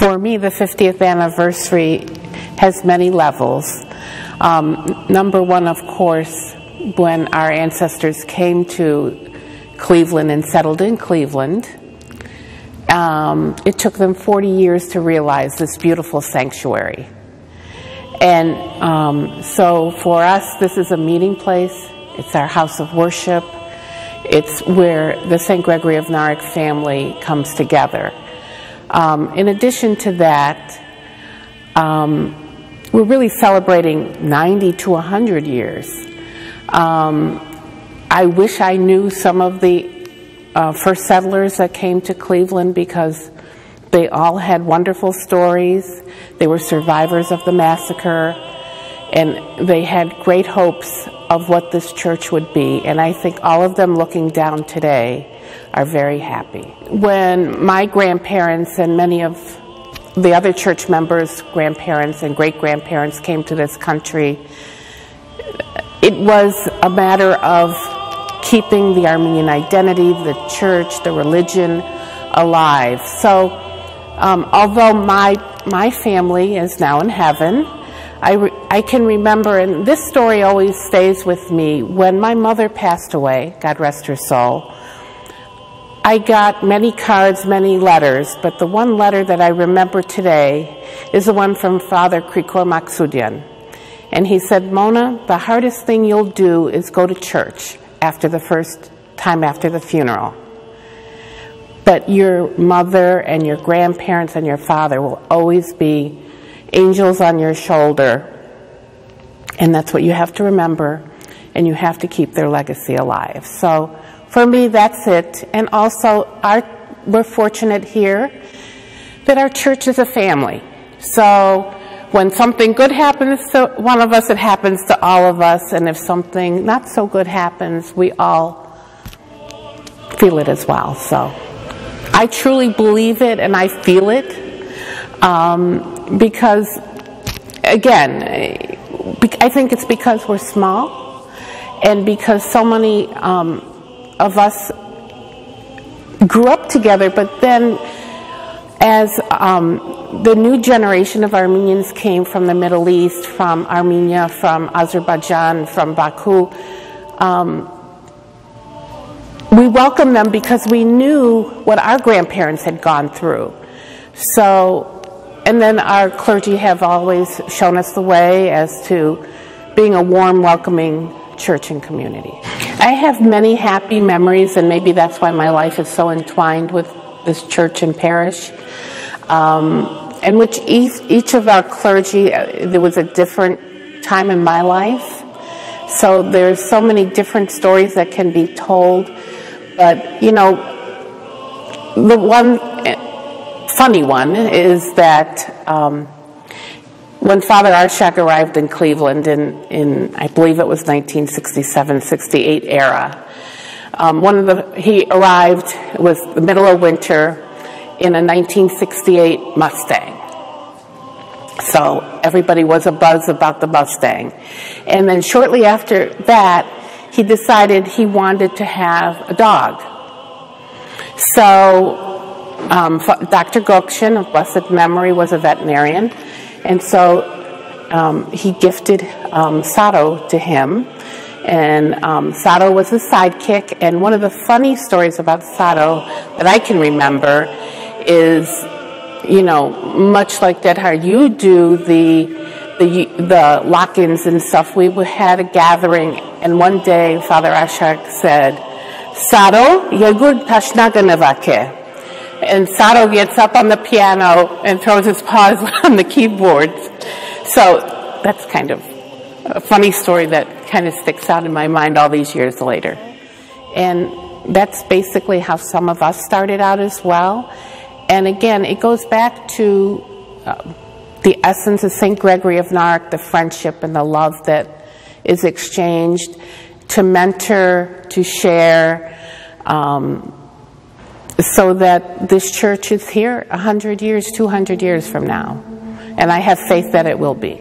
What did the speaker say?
For me, the 50th anniversary has many levels. Number one, of course, when our ancestors came to Cleveland and settled in Cleveland, it took them 40 years to realize this beautiful sanctuary. And so for us, this is a meeting place. It's our house of worship. It's where the St. Gregory of Narek family comes together. In addition to that, we're really celebrating 90 to 100 years. I wish I knew some of the first settlers that came to Cleveland, because they all had wonderful stories. They were survivors of the massacre, and they had great hopes of what this church would be. And I think all of them looking down today are very happy. When my grandparents and many of the other church members' grandparents and great-grandparents came to this country, it was a matter of keeping the Armenian identity, the church, the religion alive. So although my family is now in heaven, I can remember, and this story always stays with me, when my mother passed away, God rest her soul, I got many cards, many letters, but the one letter that I remember today is the one from Father Krikor Maksudian. And he said, "Mona, the hardest thing you'll do is go to church after the first time after the funeral. But your mother and your grandparents and your father will always be angels on your shoulder. And that's what you have to remember, and you have to keep their legacy alive." So for me, that's it. And also, we're fortunate here that our church is a family. So when something good happens to one of us, it happens to all of us. And if something not so good happens, we all feel it as well. So I truly believe it, and I feel it. Because, again, I think it's because we're small, and because so many of us grew up together, but then as the new generation of Armenians came from the Middle East, from Armenia, from Azerbaijan, from Baku, we welcomed them because we knew what our grandparents had gone through. So, and then our clergy have always shown us the way as to being a warm, welcoming church and community. I have many happy memories, and maybe that's why my life is so entwined with this church and parish. And which each of our clergy, there was a different time in my life. So there's so many different stories that can be told. But, you know, the one funny one is that when Father Arshak arrived in Cleveland in I believe it was 1967-68 era, he arrived, it was the middle of winter, in a 1968 Mustang. So everybody was abuzz about the Mustang. And then shortly after that, he decided he wanted to have a dog. So Dr. Gokshin, of blessed memory, was a veterinarian, and so he gifted Sato to him, and Sato was his sidekick. And one of the funny stories about Sato that I can remember is, you know, much like Dead Hard, you do the lock-ins and stuff. We had a gathering, and one day Father Ashak said, "Sato, yegud tashnaganavake." And Sato gets up on the piano and throws his paws on the keyboard. So that's kind of a funny story that kind of sticks out in my mind all these years later. And that's basically how some of us started out as well. And again, it goes back to the essence of St. Gregory of Narek, the friendship and the love that is exchanged, to mentor, to share, so that this church is here 100 years, 200 years from now. And I have faith that it will be.